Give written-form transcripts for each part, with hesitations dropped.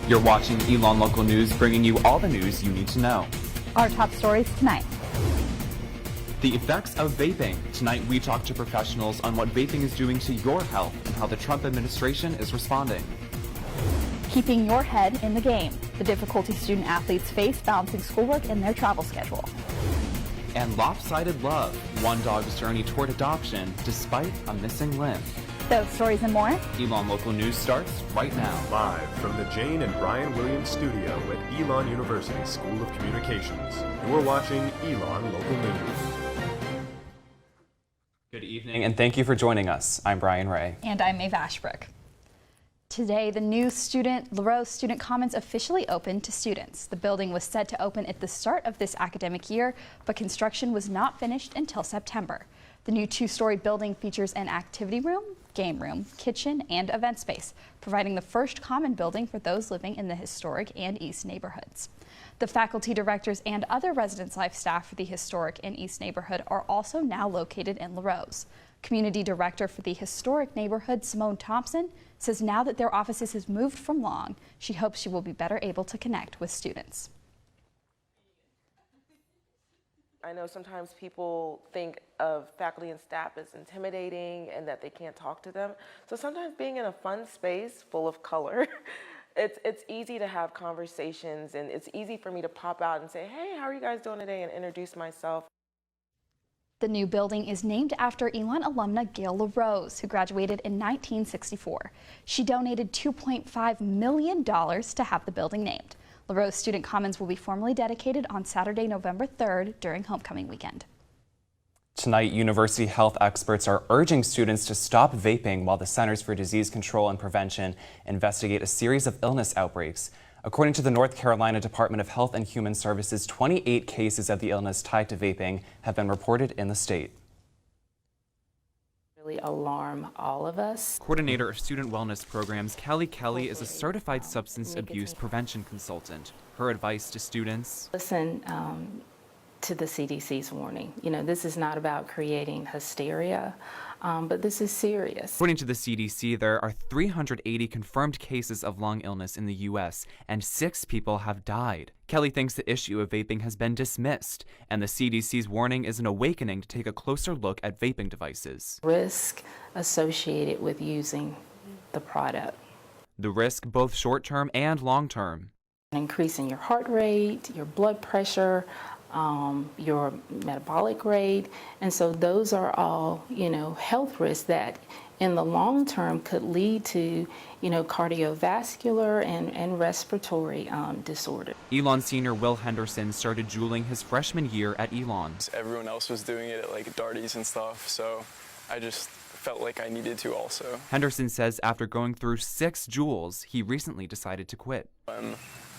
You're watching ELN Local News, bringing you all the news you need to know. Our top stories tonight. The effects of vaping. Tonight we talk to professionals on what vaping is doing to your health and how the Trump administration is responding. Keeping your head in the game. The difficulty student athletes face balancing schoolwork and their travel schedule. And lopsided love. One dog's journey toward adoption despite a missing limb. Those stories and more. ELN Local News starts right now. Live from the Jane and Brian Williams studio at ELN University School of Communications. You're watching ELN Local News. Good evening and thank you for joining us. I'm Brian Ray. And I'm Maeve Ashbrook. Today, the new LaRose Student Commons officially opened to students. The building was set to open at the start of this academic year, but construction was not finished until September. The new two-story building features an activity room, game room, kitchen, and event space, providing the first common building for those living in the historic and East neighborhoods. The faculty directors and other residence life staff for the historic and East neighborhood are also now located in LaRose. Community director for the historic neighborhood, Simone Thompson, says now that their offices have moved from Long, she hopes she will be better able to connect with students. I know sometimes people think of faculty and staff as intimidating and that they can't talk to them. So sometimes being in a fun space full of color, it's easy to have conversations, and it's easy for me to pop out and say, hey, how are you guys doing today, and introduce myself. The new building is named after ELN alumna Gail LaRose, who graduated in 1964. She donated $2.5 million to have the building named. LaRose Student Commons will be formally dedicated on Saturday, November 3rd during homecoming weekend. Tonight, university health experts are urging students to stop vaping while the Centers for Disease Control and Prevention investigate a series of illness outbreaks. According to the North Carolina Department of Health and Human Services, 28 cases of the illness tied to vaping have been reported in the state. Really alarm all of us. Coordinator of Student Wellness Programs, Kelly is a certified substance abuse prevention consultant. Her advice to students: listen to the CDC's warning. You know, this is not about creating hysteria, but this is serious. According to the CDC, there are 380 confirmed cases of lung illness in the U.S., and 6 people have died. Kelly thinks the issue of vaping has been dismissed, and the CDC's warning is an awakening to take a closer look at vaping devices. Risk associated with using the product. The risk both short-term and long-term. Increasing your heart rate, your blood pressure, your metabolic rate, and so those are all, health risks that in the long term could lead to, cardiovascular and respiratory disorder. ELN senior Will Henderson started juuling his freshman year at ELN. Everyone else was doing it at Darties and stuff, so I just felt like I needed to also. Henderson says after going through 6 Juuls, he recently decided to quit. I'm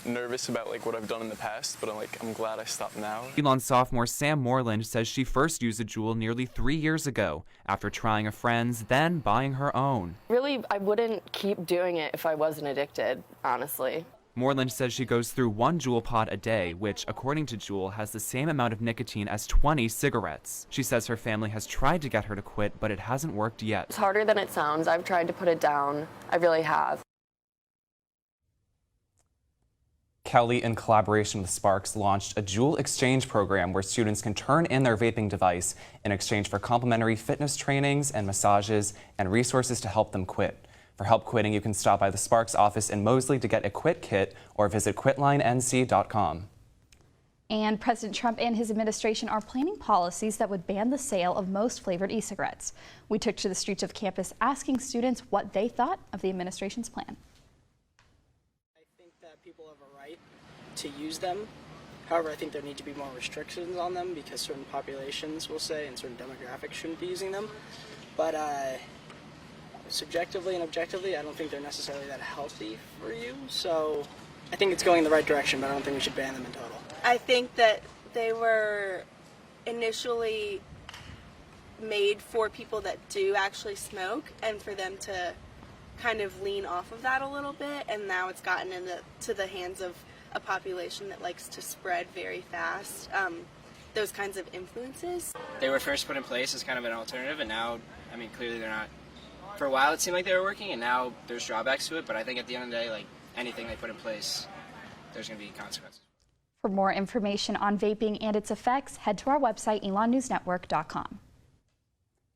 nervous about what I've done in the past, but I'm glad I stopped now. ELN sophomore Sam Moreland says she first used a Juul nearly 3 years ago, after trying a friend's, then buying her own. Really, I wouldn't keep doing it if I wasn't addicted, honestly. Moreland says she goes through 1 Juul pod a day, which, according to Juul, has the same amount of nicotine as 20 cigarettes. She says her family has tried to get her to quit, but it hasn't worked yet. It's harder than it sounds. I've tried to put it down. I really have. Kelly, in collaboration with Sparks, launched a Juul exchange program where students can turn in their vaping device in exchange for complimentary fitness trainings and massages and resources to help them quit. For help quitting, you can stop by the Sparks office in Mosley to get a quit kit or visit quitlinenc.com. And President Trump and his administration are planning policies that would ban the sale of most flavored e-cigarettes. We took to the streets of campus asking students what they thought of the administration's plan. I think that people have a right to use them. However, I think there need to be more restrictions on them because certain populations, will say, and certain demographics shouldn't be using them. But subjectively and objectively, I don't think they're necessarily that healthy for you. So I think it's going in the right direction, but I don't think we should ban them in total. I think that they were initially made for people that do actually smoke and for them to kind of lean off of that a little bit, and now it's gotten into the hands of a population that likes to spread very fast those kinds of influences. They were first put in place as kind of an alternative, and now, clearly they're not. For a while it seemed like they were working, and now there's drawbacks to it, but I think at the end of the day, anything they put in place, there's going to be consequences. For more information on vaping and its effects, head to our website, elonnewsnetwork.com.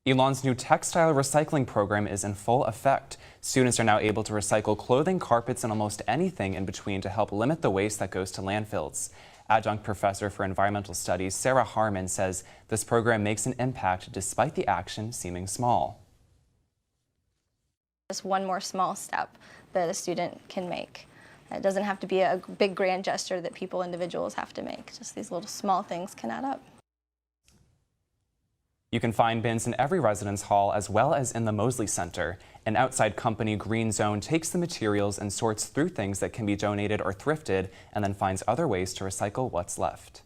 Elon's new textile recycling program is in full effect. Students are now able to recycle clothing, carpets, and almost anything in between to help limit the waste that goes to landfills. Adjunct Professor for Environmental Studies Sarah Harmon says this program makes an impact despite the action seeming small. Just one more small step that a student can make. It doesn't have to be a big grand gesture that individuals have to make. Just these little small things can add up. You can find bins in every residence hall as well as in the Mosley Center. An outside company, Green Zone, takes the materials and sorts through things that can be donated or thrifted and then finds other ways to recycle what's left.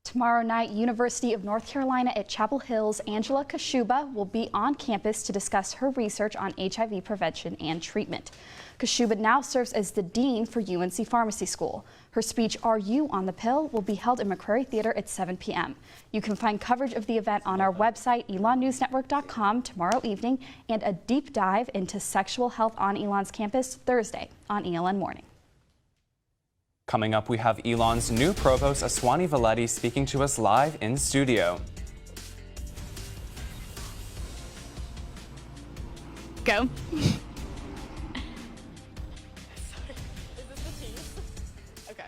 Tomorrow night, University of North Carolina at Chapel Hill's Angela Kasuba will be on campus to discuss her research on HIV prevention and treatment. Kasuba now serves as the dean for UNC Pharmacy School. Her speech, Are You on the Pill?, will be held in McCrary Theater at 7 p.m. You can find coverage of the event on our website, elonnewsnetwork.com, tomorrow evening, and a deep dive into sexual health on Elon's campus Thursday on ELN Morning. Coming up, we have Elon's new provost, Aswani Valetti, speaking to us live in studio. Go. Okay.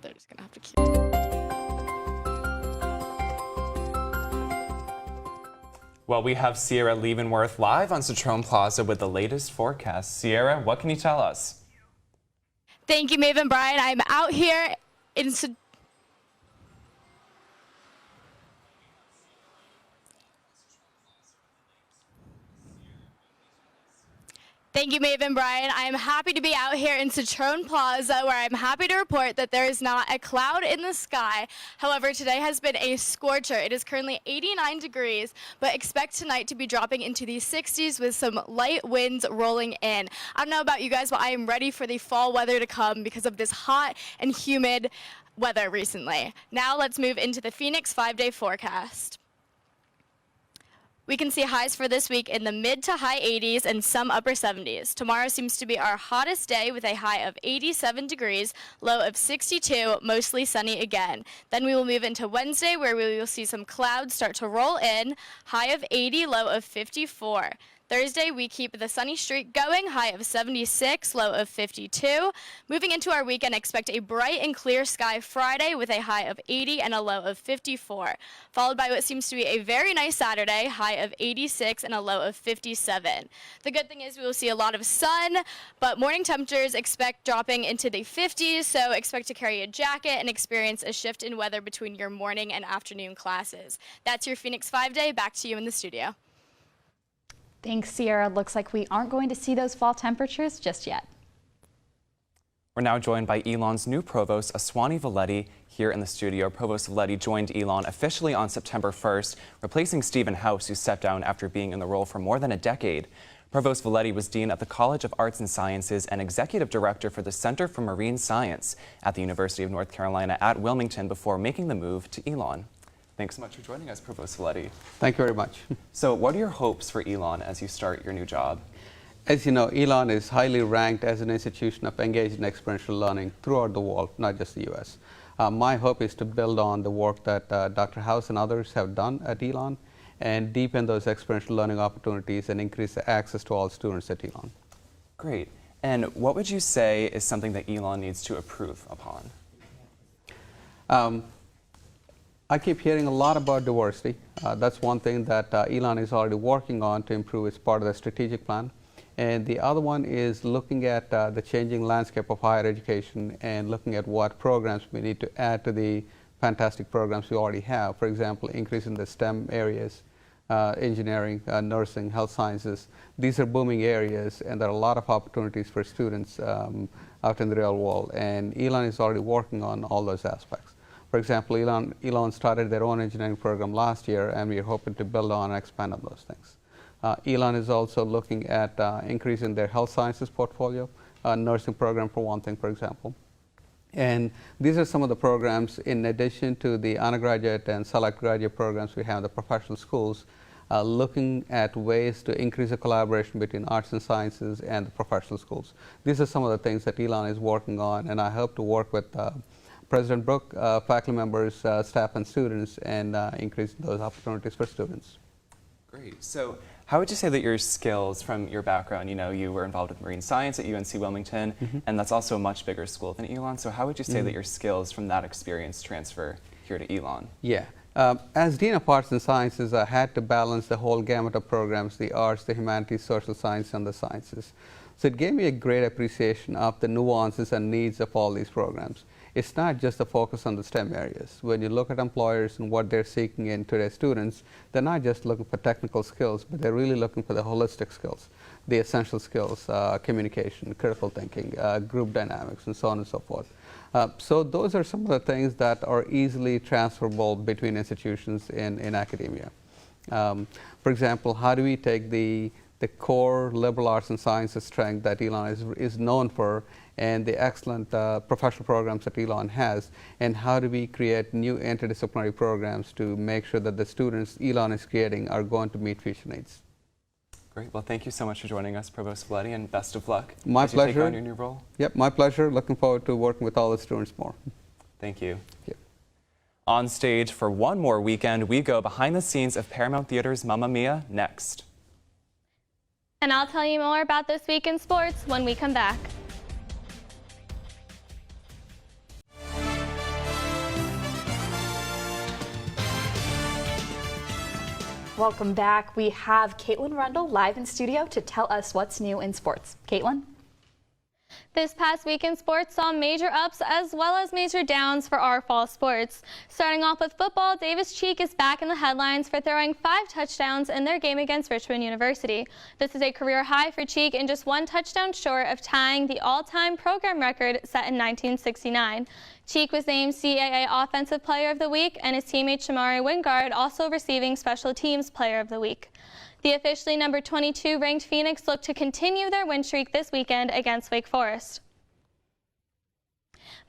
They're just gonna have to keep. Well, we have Sierra Leavenworth live on Citron Plaza with the latest forecast. Sierra, what can you tell us? Thank you, Maeve and Brian. I'm out here in Thank you, Maeve and Brian. I am happy to be out here in Citron Plaza, where I'm happy to report that there is not a cloud in the sky. However, today has been a scorcher. It is currently 89 degrees, but expect tonight to be dropping into the 60s with some light winds rolling in. I don't know about you guys, but I am ready for the fall weather to come because of this hot and humid weather recently. Now let's move into the Phoenix 5-day forecast. We can see highs for this week in the mid to high 80s and some upper 70s. Tomorrow seems to be our hottest day with a high of 87 degrees, low of 62, mostly sunny again. Then we will move into Wednesday, where we will see some clouds start to roll in, high of 80, low of 54. Thursday, we keep the sunny streak going, high of 76, low of 52. Moving into our weekend, expect a bright and clear sky Friday with a high of 80 and a low of 54, followed by what seems to be a very nice Saturday, high of 86 and a low of 57. The good thing is we will see a lot of sun, but morning temperatures expect dropping into the 50s, so expect to carry a jacket and experience a shift in weather between your morning and afternoon classes. That's your Phoenix 5-day. Back to you in the studio. Thanks, Sierra. Looks like we aren't going to see those fall temperatures just yet. We're now joined by Elon's new provost, Aswani Valetti, here in the studio. Provost Valetti joined Elon officially on September 1st, replacing Stephen House, who stepped down after being in the role for more than a decade. Provost Valetti was Dean of the College of Arts and Sciences and Executive Director for the Center for Marine Science at the University of North Carolina at Wilmington before making the move to Elon. Thanks so much for joining us, Provost Valetti. Thank you very much. So what are your hopes for Elon as you start your new job? As you know, Elon is highly ranked as an institution of engaged in experiential learning throughout the world, not just the US. My hope is to build on the work that Dr. House and others have done at Elon and deepen those experiential learning opportunities and increase the access to all students at Elon. Great. And what would you say is something that Elon needs to improve upon? I keep hearing a lot about diversity. That's one thing that Elon is already working on to improve as part of the strategic plan. And the other one is looking at the changing landscape of higher education and looking at what programs we need to add to the fantastic programs we already have. For example, increasing the STEM areas, engineering, nursing, health sciences. These are booming areas, and there are a lot of opportunities for students out in the real world. And Elon is already working on all those aspects. For example, Elon started their own engineering program last year, and we are hoping to build on and expand on those things. Elon is also looking at increasing their health sciences portfolio, nursing program for one thing, for example. And these are some of the programs, in addition to the undergraduate and select graduate programs we have in the professional schools. looking at ways to increase the collaboration between arts and sciences and the professional schools. These are some of the things that ELN is working on, and I hope to work with President Brooke, faculty members, staff, and students, and increase those opportunities for students. Great. So how would you say that your skills from your background, you were involved with marine science at UNC Wilmington, and that's also a much bigger school than ELN. So how would you say that your skills from that experience transfer here to ELN? Yeah. As Dean of Arts and Sciences, I had to balance the whole gamut of programs, the arts, the humanities, social science, and the sciences. So it gave me a great appreciation of the nuances and needs of all these programs. It's not just a focus on the STEM areas. When you look at employers and what they're seeking in today's students, they're not just looking for technical skills, but they're really looking for the holistic skills, the essential skills, communication, critical thinking, group dynamics, and so on and so forth. So those are some of the things that are easily transferable between institutions in academia. For example, how do we take the core liberal arts and sciences strength that ELN is known for, and the excellent professional programs that ELN has, and how do we create new interdisciplinary programs to make sure that the students ELN is creating are going to meet future needs. Great. Well, thank you so much for joining us, Provost Valetti, and best of luck My as you pleasure. take on your new role. Yep, my pleasure. Looking forward to working with all the students more. Thank you. Thank you. On stage for one more weekend, we go behind the scenes of Paramount Theater's Mamma Mia next. And I'll tell you more about this week in sports when we come back. Welcome back. We have Caitlin Rundle live in studio to tell us what's new in sports. Caitlin? This past week in sports saw major ups as well as major downs for our fall sports. Starting off with football, Davis Cheek is back in the headlines for throwing 5 touchdowns in their game against Richmond University. This is a career high for Cheek and just 1 touchdown short of tying the all-time program record set in 1969. Cheek was named CAA Offensive Player of the Week, and his teammate Shamari Wingard also receiving Special Teams Player of the Week. The officially number 22 ranked Phoenix look to continue their win streak this weekend against Wake Forest.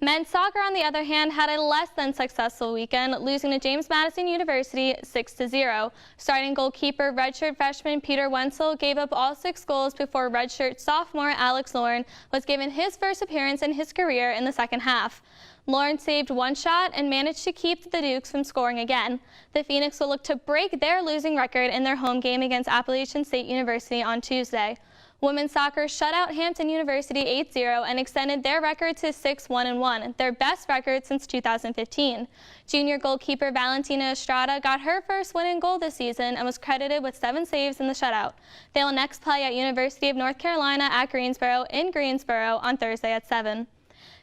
Men's soccer, on the other hand, had a less than successful weekend, losing to James Madison University 6-0. Starting goalkeeper redshirt freshman Peter Wenzel gave up all 6 goals before redshirt sophomore Alex Lauren was given his first appearance in his career in the second half. Lauren saved 1 shot and managed to keep the Dukes from scoring again. The Phoenix will look to break their losing record in their home game against Appalachian State University on Tuesday. Women's soccer shut out Hampton University 8-0 and extended their record to 6-1-1, their best record since 2015. Junior goalkeeper Valentina Estrada got her first win and goal this season and was credited with 7 saves in the shutout. They will next play at University of North Carolina at Greensboro in Greensboro on Thursday at 7.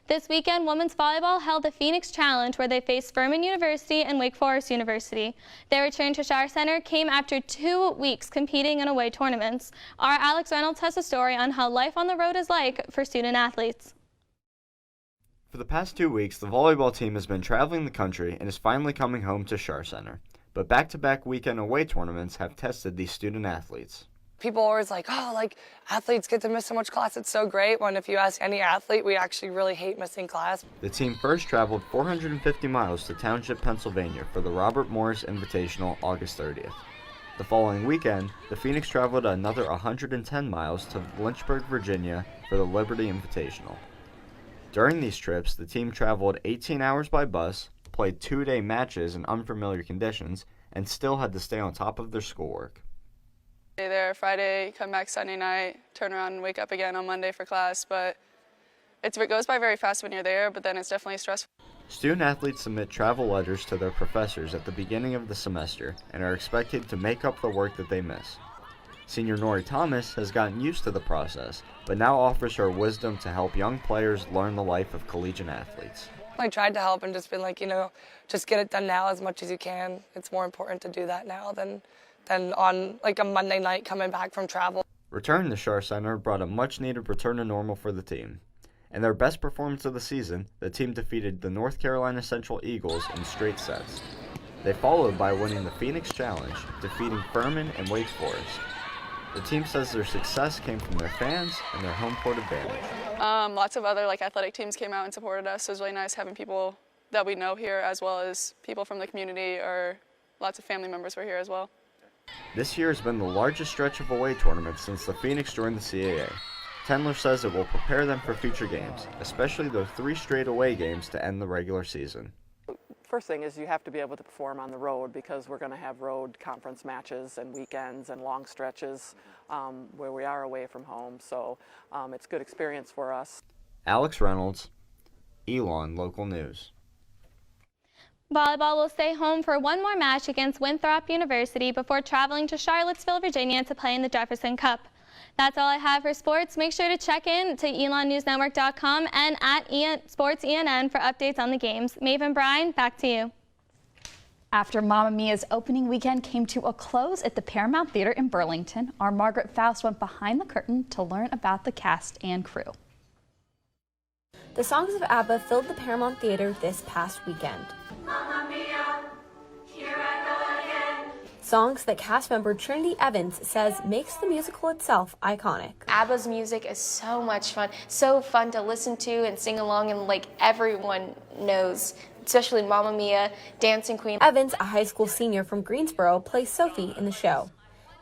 This weekend, women's volleyball held the Phoenix Challenge, where they faced Furman University and Wake Forest University. Their return to Schar Center came after 2 weeks competing in away tournaments. Our Alex Reynolds has a story on how life on the road is like for student athletes. For the past 2 weeks, the volleyball team has been traveling the country and is finally coming home to Schar Center. But back-to-back weekend away tournaments have tested these student athletes. People are always like, athletes get to miss so much class, it's so great, when if you ask any athlete, we actually really hate missing class. The team first traveled 450 miles to Township, Pennsylvania for the Robert Morris Invitational August 30th. The following weekend, the Phoenix traveled another 110 miles to Lynchburg, Virginia for the Liberty Invitational. During these trips, the team traveled 18 hours by bus, played 2-day matches in unfamiliar conditions, and still had to stay on top of their schoolwork. Stay there Friday, come back Sunday night, turn around and wake up again on Monday for class, but it goes by very fast when you're there, but then it's definitely stressful. Student athletes submit travel letters to their professors at the beginning of the semester and are expected to make up the work that they miss. Senior Nori Thomas has gotten used to the process, but now offers her wisdom to help young players learn the life of collegiate athletes. I tried to help and just been like, just get it done now as much as you can. It's more important to do that now than on like a Monday night coming back from travel. Return to Schar Center brought a much-needed return to normal for the team. In their best performance of the season, the team defeated the North Carolina Central Eagles in straight sets. They followed by winning the Phoenix Challenge, defeating Furman and Wake Forest. The team says their success came from their fans and their home court advantage. Lots of other athletic teams came out and supported us. It was really nice having people that we know here, as well as people from the community, or lots of family members were here as well. This year has been the largest stretch of away tournaments since the Phoenix joined the CAA. Tendler says it will prepare them for future games, especially the 3 straight away games to end the regular season. First thing is you have to be able to perform on the road because we're going to have road conference matches and weekends and long stretches where we are away from home. So it's a good experience for us. Alex Reynolds, Elon Local News. Volleyball will stay home for one more match against Winthrop University before traveling to Charlottesville, Virginia to play in the Jefferson Cup. That's all I have for sports. Make sure to check in to elonnewsnetwork.com and at SportsENN for updates on the games. Maeve and Brian, back to you. After Mamma Mia's opening weekend came to a close at the Paramount Theater in Burlington, our Margaret Faust went behind the curtain to learn about the cast and crew. The songs of ABBA filled the Paramount Theater this past weekend. Mamma Mia, here I go again. Songs that cast member Trinity Evans says makes the musical itself iconic. ABBA's music is so much fun, so fun to listen to and sing along, and like everyone knows, especially Mamma Mia, Dancing Queen. Evans, a high school senior from Greensboro, plays Sophie in the show.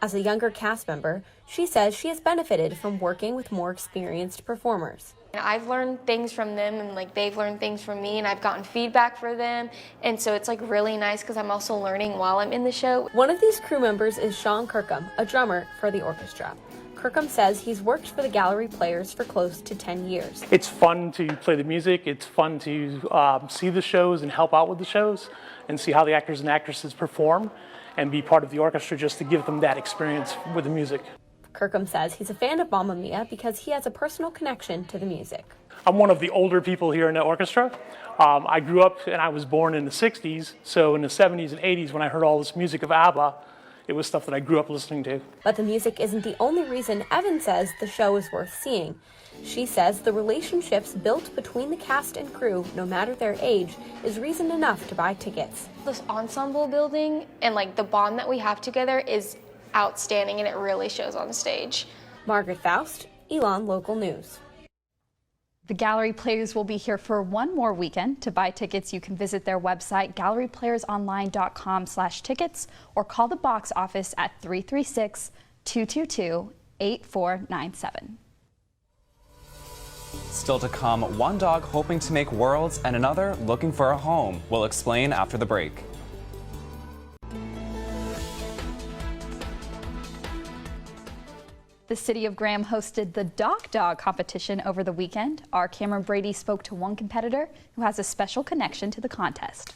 As a younger cast member, she says she has benefited from working with more experienced performers. I've learned things from them, and like they've learned things from me, and I've gotten feedback for them, and so it's like really nice because I'm also learning while I'm in the show. One of these crew members is Sean Kirkham, a drummer for the orchestra. Kirkham says he's worked for the Gallery Players for close to 10 years. It's fun to play the music, it's fun to see the shows and help out with the shows and see how the actors and actresses perform and be part of the orchestra just to give them that experience with the music. Kirkham says he's a fan of Mamma Mia because he has a personal connection to the music. I'm one of the older people here in the orchestra. I grew up and I was born in the 60s, so in the 70s and 80s when I heard all this music of ABBA, it was stuff that I grew up listening to. But the music isn't the only reason Evan says the show is worth seeing. She says the relationships built between the cast and crew, no matter their age, is reason enough to buy tickets. This ensemble building and like the bond that we have together is outstanding, and it really shows on stage. Margaret Faust, Elon Local News. The Gallery Players will be here for one more weekend. To buy tickets, you can visit their website, galleryplayersonline.com/tickets, or call the box office at 336-222-8497. Still to come, one dog hoping to make worlds and another looking for a home. We'll explain after the break. The city of Graham hosted the Dock Dog competition over the weekend. Our Cameron Brady spoke to one competitor who has a special connection to the contest.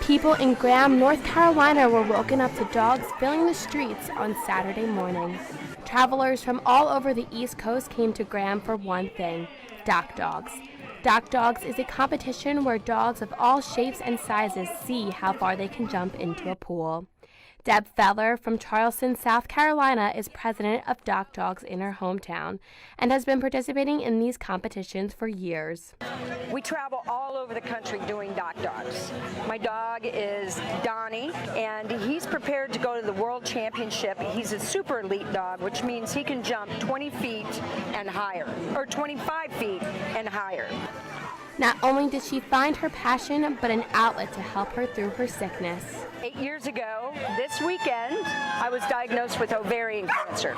People in Graham, North Carolina were woken up to dogs filling the streets on Saturday morning. Travelers from all over the East Coast came to Graham for one thing: Dock Dogs. Dock Dogs is a competition where dogs of all shapes and sizes see how far they can jump into a pool. Deb Feller from Charleston, South Carolina is president of Dock Dogs in her hometown and has been participating in these competitions for years. We travel all over the country doing Dock Dogs. My dog is Donnie, and he's prepared to go to the World Championship. He's a super elite dog, which means he can jump 20 feet and higher, or 25 feet and higher. Not only did she find her passion, but an outlet to help her through her sickness. 8 years ago, this weekend, I was diagnosed with ovarian cancer.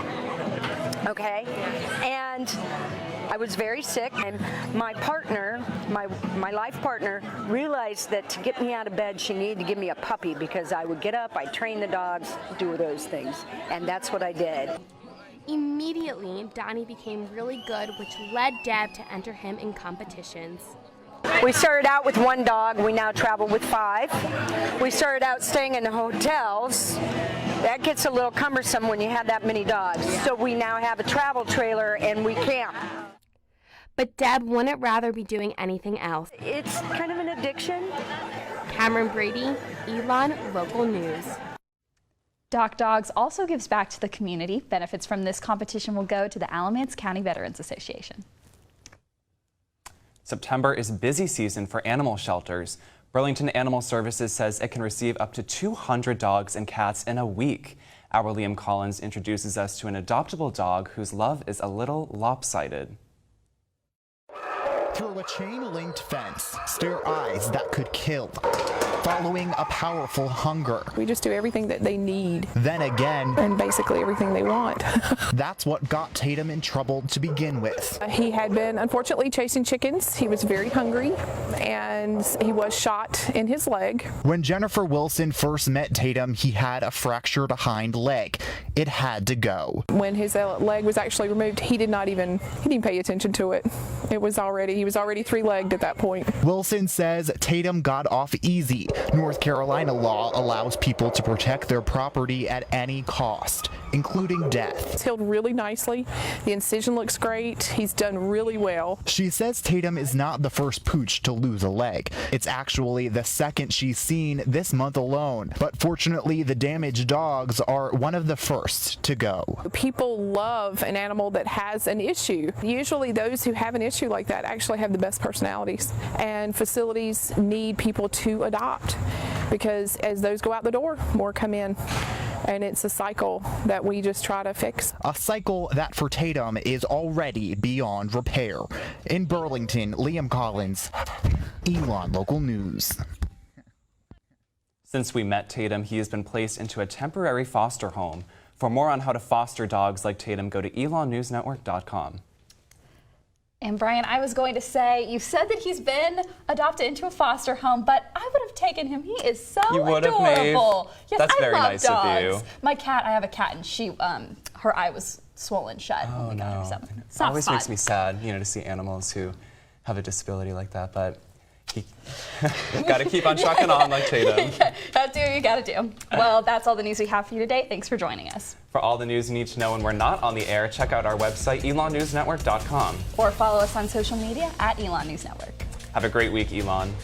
Okay? And I was very sick, and my partner, my life partner, realized that to get me out of bed, she needed to give me a puppy because I would get up, I'd train the dogs, do those things. And that's what I did. Immediately, Donnie became really good, which led Deb to enter him in competitions. We started out with one dog. We now travel with 5. We started out staying in the hotels. That gets a little cumbersome when you have that many dogs. So we now have a travel trailer and we camp. But Deb wouldn't rather be doing anything else. It's kind of an addiction. Cameron Brady, Elon Local News. Dock Dogs also gives back to the community. Benefits from this competition will go to the Alamance County Veterans Association. September is busy season for animal shelters. Burlington Animal Services says it can receive up to 200 dogs and cats in a week. Our Liam Collins introduces us to an adoptable dog whose love is a little lopsided. Through a chain-linked fence stare eyes that could kill. following a powerful hunger. We just do everything that they need. Then again, and basically everything they want. That's what got Tatum in trouble to begin with. He had been unfortunately chasing chickens. He was very hungry and he was shot in his leg. When Jennifer Wilson first met Tatum, he had a fractured hind leg. It had to go. When his leg was actually removed, he didn't even pay attention to it. He was already three-legged at that point. Wilson says Tatum got off easy. North Carolina law allows people to protect their property at any cost, including death. It's healed really nicely. The incision looks great. He's done really well. She says Tatum is not the first pooch to lose a leg. It's actually the second she's seen this month alone. But fortunately, the damaged dogs are one of the first to go. People love an animal that has an issue. Usually those who have an issue like that actually have the best personalities. And facilities need people to adopt because as those go out the door, more come in. And it's a cycle that we just try to fix. A cycle that for Tatum is already beyond repair. In Burlington, Liam Collins, ELN Local News. Since we met Tatum, he has been placed into a temporary foster home. For more on how to foster dogs like Tatum, go to elonnewsnetwork.com. And Brian, I was going to say, you said that he's been adopted into a foster home, but I would have taken him. He is so adorable. Yes, That's very love nice dogs. of you. My cat, I have a cat, and she, her eye was swollen shut. Oh, when we got her, no. so It always makes me sad, to see animals who have a disability like that, but got to keep on trucking on like Tatum. Gotta do what you gotta do. Well, that's all the news we have for you today. Thanks for joining us. For all the news you need to know when we're not on the air, check out our website, elonnewsnetwork.com. Or follow us on social media at ELN News Network. Have a great week, Elon.